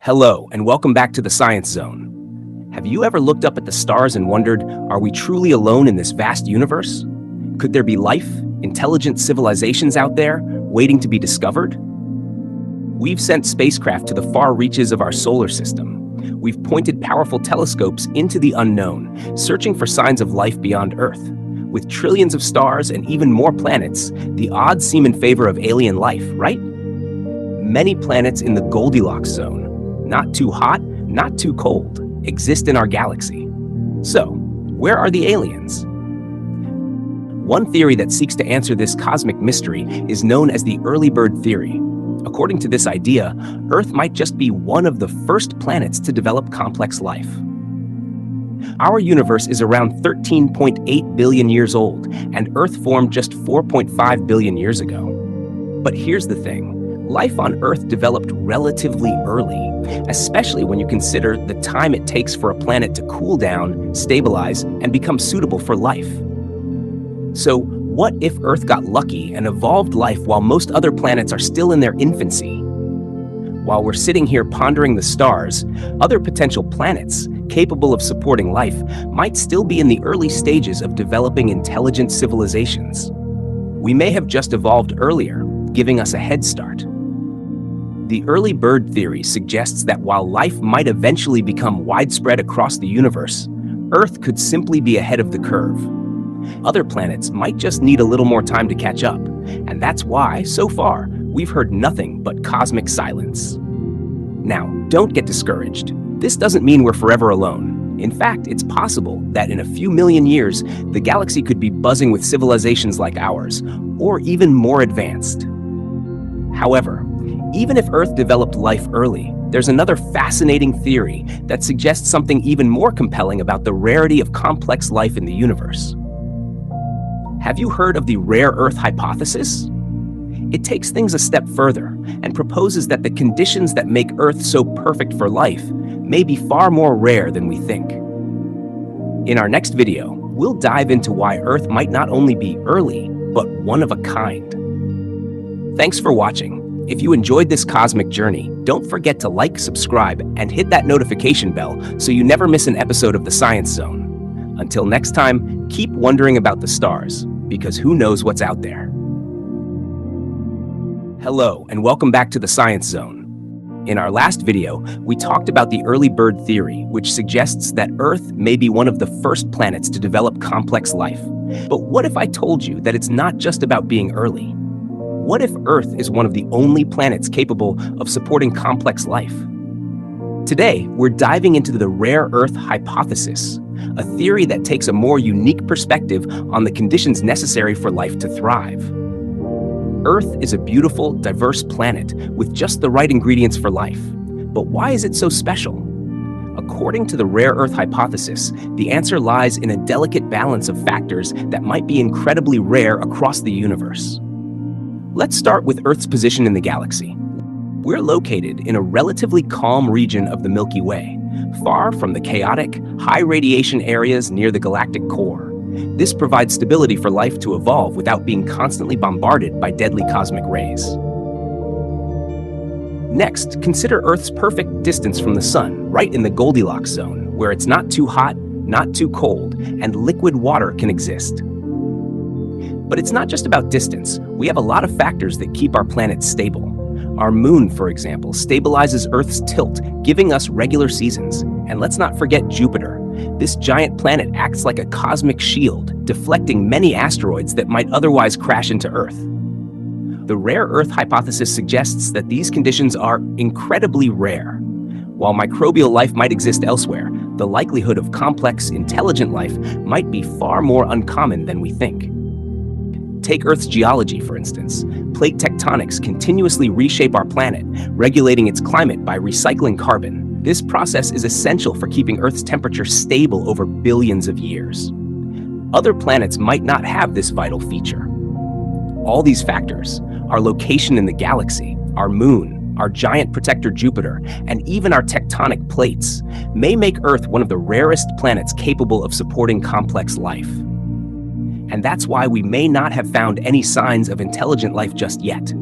Hello, and welcome back to the Science Zone. Have you ever looked up at the stars and wondered, are we truly alone in this vast universe? Could there be life, intelligent civilizations out there, waiting to be discovered? We've sent spacecraft to the far reaches of our solar system. We've pointed powerful telescopes into the unknown, searching for signs of life beyond Earth. With trillions of stars and even more planets, the odds seem in favor of alien life, right? Many planets in the Goldilocks zone, not too hot, not too cold, exist in our galaxy. So, where are the aliens? One theory that seeks to answer this cosmic mystery is known as the early bird theory. According to this idea, Earth might just be one of the first planets to develop complex life. Our universe is around 13.8 billion years old, and Earth formed just 4.5 billion years ago. But here's the thing. Life on Earth developed relatively early, especially when you consider the time it takes for a planet to cool down, stabilize, and become suitable for life. So, what if Earth got lucky and evolved life while most other planets are still in their infancy? While we're sitting here pondering the stars, other potential planets capable of supporting life might still be in the early stages of developing intelligent civilizations. We may have just evolved earlier, giving us a head start. The early bird theory suggests that while life might eventually become widespread across the universe, Earth could simply be ahead of the curve. Other planets might just need a little more time to catch up, and that's why, so far, we've heard nothing but cosmic silence. Now, don't get discouraged. This doesn't mean we're forever alone. In fact, it's possible that in a few million years, the galaxy could be buzzing with civilizations like ours, or even more advanced. However, even if Earth developed life early, there's another fascinating theory that suggests something even more compelling about the rarity of complex life in the universe. Have you heard of the rare Earth hypothesis? It takes things a step further and proposes that the conditions that make Earth so perfect for life may be far more rare than we think. In our next video, we'll dive into why Earth might not only be early, but one of a kind. Thanks for watching. If you enjoyed this cosmic journey, don't forget to like, subscribe, and hit that notification bell so you never miss an episode of the Science Zone. Until next time, keep wondering about the stars, because who knows what's out there. Hello, and welcome back to the Science Zone. In our last video, we talked about the early bird theory, which suggests that Earth may be one of the first planets to develop complex life. But what if I told you that it's not just about being early? What if Earth is one of the only planets capable of supporting complex life? Today, we're diving into the rare Earth hypothesis, a theory that takes a more unique perspective on the conditions necessary for life to thrive. Earth is a beautiful, diverse planet with just the right ingredients for life. But why is it so special? According to the rare Earth hypothesis, the answer lies in a delicate balance of factors that might be incredibly rare across the universe. Let's start with Earth's position in the galaxy. We're located in a relatively calm region of the Milky Way, far from the chaotic, high-radiation areas near the galactic core. This provides stability for life to evolve without being constantly bombarded by deadly cosmic rays. Next, consider Earth's perfect distance from the Sun, right in the Goldilocks zone, where it's not too hot, not too cold, and liquid water can exist. But it's not just about distance. We have a lot of factors that keep our planet stable. Our moon, for example, stabilizes Earth's tilt, giving us regular seasons. And let's not forget Jupiter. This giant planet acts like a cosmic shield, deflecting many asteroids that might otherwise crash into Earth. The rare Earth hypothesis suggests that these conditions are incredibly rare. While microbial life might exist elsewhere, the likelihood of complex, intelligent life might be far more uncommon than we think. Take Earth's geology, for instance. Plate tectonics continuously reshape our planet, regulating its climate by recycling carbon. This process is essential for keeping Earth's temperature stable over billions of years. Other planets might not have this vital feature. All these factors, our location in the galaxy, our moon, our giant protector Jupiter, and even our tectonic plates, may make Earth one of the rarest planets capable of supporting complex life. And that's why we may not have found any signs of intelligent life just yet,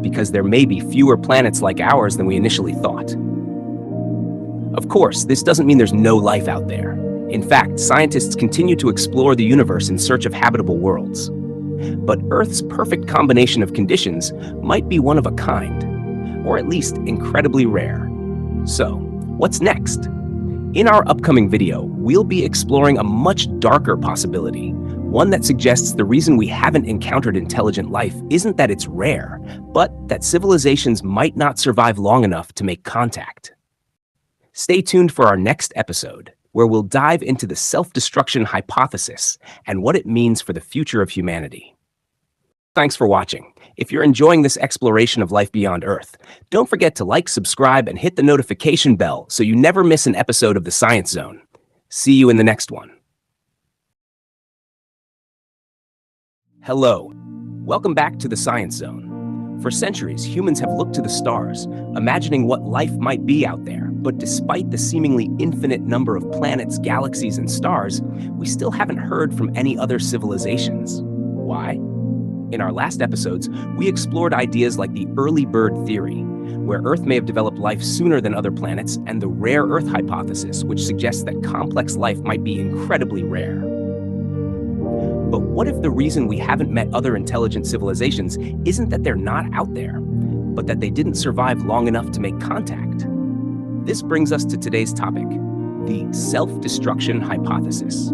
because there may be fewer planets like ours than we initially thought. Of course, this doesn't mean there's no life out there. In fact, scientists continue to explore the universe in search of habitable worlds. But Earth's perfect combination of conditions might be one of a kind, or at least incredibly rare. So, what's next? In our upcoming video, we'll be exploring a much darker possibility, one that suggests the reason we haven't encountered intelligent life isn't that it's rare, but that civilizations might not survive long enough to make contact. Stay tuned for our next episode, where we'll dive into the self-destruction hypothesis and what it means for the future of humanity. Thanks for watching. If you're enjoying this exploration of life beyond Earth, don't forget to like, subscribe, and hit the notification bell so you never miss an episode of the Science Zone. See you in the next one. Hello. Welcome back to the Science Zone. For centuries, humans have looked to the stars, imagining what life might be out there. But despite the seemingly infinite number of planets, galaxies, and stars, we still haven't heard from any other civilizations. Why? In our last episodes, we explored ideas like the early bird theory, where Earth may have developed life sooner than other planets, and the rare Earth hypothesis, which suggests that complex life might be incredibly rare. But what if the reason we haven't met other intelligent civilizations isn't that they're not out there, but that they didn't survive long enough to make contact? This brings us to today's topic, the self-destruction hypothesis.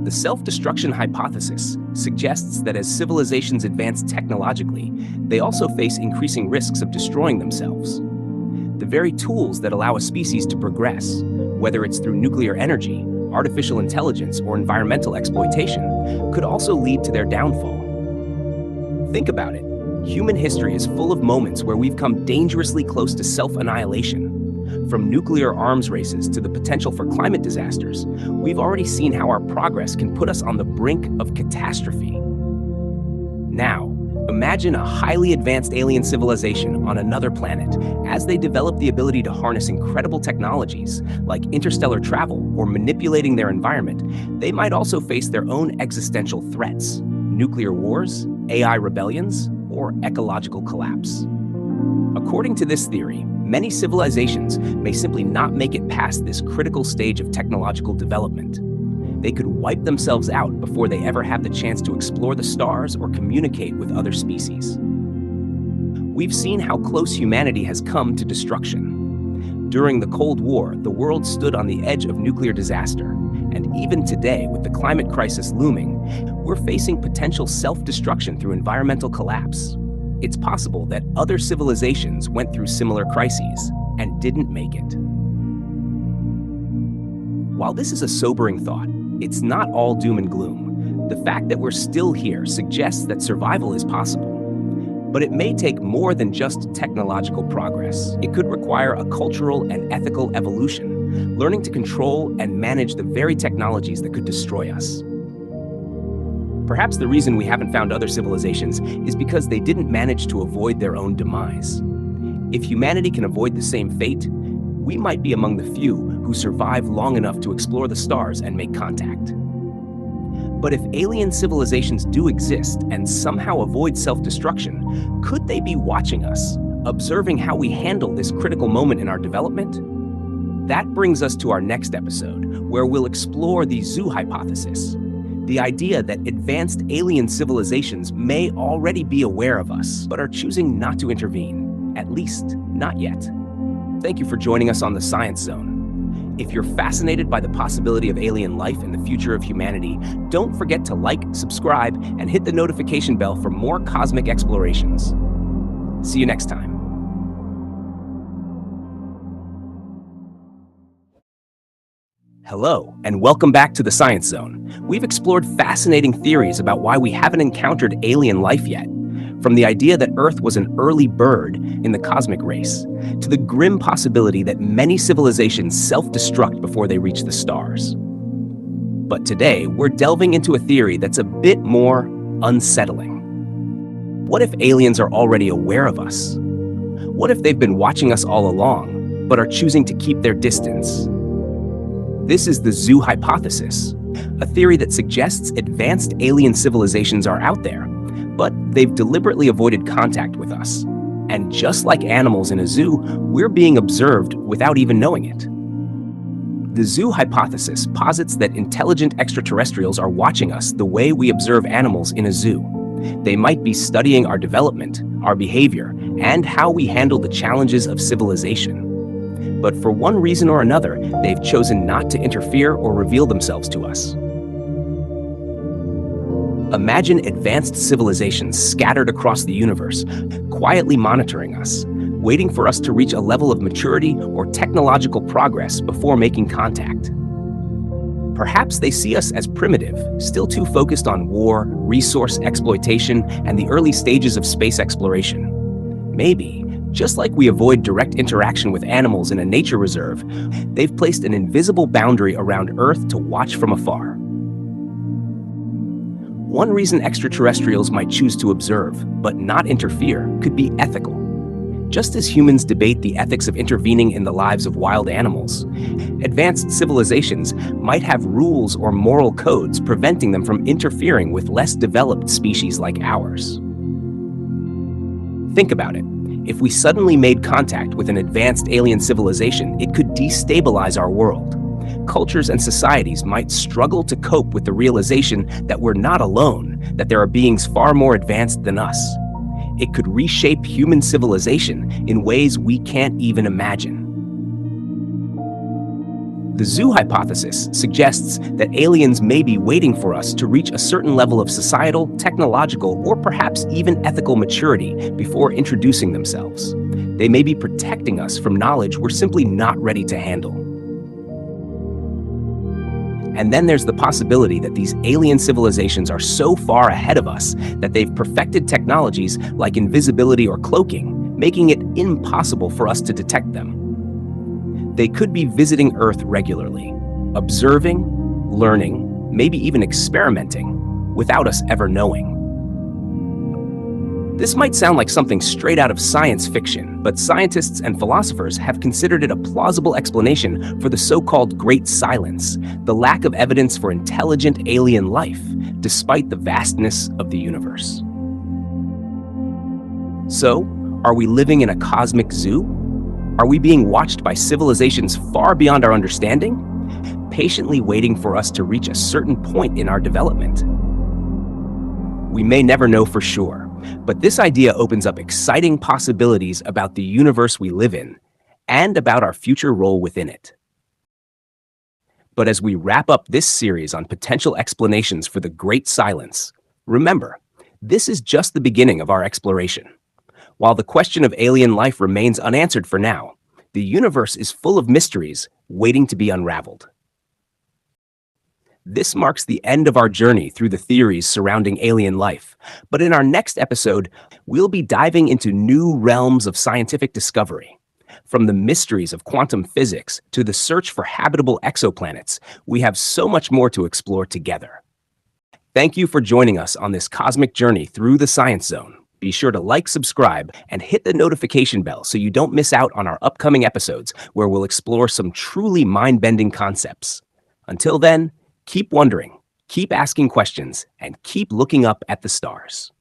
The self-destruction hypothesis suggests that as civilizations advance technologically, they also face increasing risks of destroying themselves. The very tools that allow a species to progress, whether it's through nuclear energy, artificial intelligence, or environmental exploitation, could also lead to their downfall. Think about it. Human history is full of moments where we've come dangerously close to self-annihilation. From nuclear arms races to the potential for climate disasters, we've already seen how our progress can put us on the brink of catastrophe. Now, imagine a highly advanced alien civilization on another planet. As they develop the ability to harness incredible technologies like interstellar travel or manipulating their environment, they might also face their own existential threats: nuclear wars, AI rebellions, or ecological collapse. According to this theory, many civilizations may simply not make it past this critical stage of technological development. They could wipe themselves out before they ever have the chance to explore the stars or communicate with other species. We've seen how close humanity has come to destruction. During the Cold War, the world stood on the edge of nuclear disaster. And even today, with the climate crisis looming, we're facing potential self-destruction through environmental collapse. It's possible that other civilizations went through similar crises and didn't make it. While this is a sobering thought, it's not all doom and gloom. The fact that we're still here suggests that survival is possible. But it may take more than just technological progress. It could require a cultural and ethical evolution, learning to control and manage the very technologies that could destroy us. Perhaps the reason we haven't found other civilizations is because they didn't manage to avoid their own demise. If humanity can avoid the same fate, we might be among the few who survive long enough to explore the stars and make contact. But if alien civilizations do exist and somehow avoid self-destruction, could they be watching us, observing how we handle this critical moment in our development? That brings us to our next episode, where we'll explore the zoo hypothesis, the idea that advanced alien civilizations may already be aware of us, but are choosing not to intervene, at least not yet. Thank you for joining us on the Science Zone. If you're fascinated by the possibility of alien life and the future of humanity, don't forget to like, subscribe, and hit the notification bell for more cosmic explorations. See you next time. Hello, and welcome back to the Science Zone. We've explored fascinating theories about why we haven't encountered alien life yet. From the idea that Earth was an early bird in the cosmic race, to the grim possibility that many civilizations self-destruct before they reach the stars. But today, we're delving into a theory that's a bit more unsettling. What if aliens are already aware of us? What if they've been watching us all along, but are choosing to keep their distance? This is the zoo hypothesis, a theory that suggests advanced alien civilizations are out there, but they've deliberately avoided contact with us. And just like animals in a zoo, we're being observed without even knowing it. The zoo hypothesis posits that intelligent extraterrestrials are watching us the way we observe animals in a zoo. They might be studying our development, our behavior, and how we handle the challenges of civilization. But for one reason or another, they've chosen not to interfere or reveal themselves to us. Imagine advanced civilizations scattered across the universe, quietly monitoring us, waiting for us to reach a level of maturity or technological progress before making contact. Perhaps they see us as primitive, still too focused on war, resource exploitation, and the early stages of space exploration. Maybe, just like we avoid direct interaction with animals in a nature reserve, they've placed an invisible boundary around Earth to watch from afar. One reason extraterrestrials might choose to observe, but not interfere, could be ethical. Just as humans debate the ethics of intervening in the lives of wild animals, advanced civilizations might have rules or moral codes preventing them from interfering with less developed species like ours. Think about it. If we suddenly made contact with an advanced alien civilization, it could destabilize our world. Cultures and societies might struggle to cope with the realization that we're not alone, that there are beings far more advanced than us. It could reshape human civilization in ways we can't even imagine. The zoo hypothesis suggests that aliens may be waiting for us to reach a certain level of societal, technological, or perhaps even ethical maturity before introducing themselves. They may be protecting us from knowledge we're simply not ready to handle. And then there's the possibility that these alien civilizations are so far ahead of us that they've perfected technologies like invisibility or cloaking, making it impossible for us to detect them. They could be visiting Earth regularly, observing, learning, maybe even experimenting, without us ever knowing. This might sound like something straight out of science fiction, but scientists and philosophers have considered it a plausible explanation for the so-called Great Silence, the lack of evidence for intelligent alien life, despite the vastness of the universe. So, are we living in a cosmic zoo? Are we being watched by civilizations far beyond our understanding, patiently waiting for us to reach a certain point in our development? We may never know for sure, but this idea opens up exciting possibilities about the universe we live in and about our future role within it. But as we wrap up this series on potential explanations for the Great Silence, remember, this is just the beginning of our exploration. While the question of alien life remains unanswered for now, the universe is full of mysteries waiting to be unraveled. This marks the end of our journey through the theories surrounding alien life, but in our next episode, we'll be diving into new realms of scientific discovery. From the mysteries of quantum physics to the search for habitable exoplanets, we have so much more to explore together. Thank you for joining us on this cosmic journey through the Science Zone. Be sure to like, subscribe, and hit the notification bell so you don't miss out on our upcoming episodes where we'll explore some truly mind-bending concepts. Until then, keep wondering, keep asking questions, and keep looking up at the stars.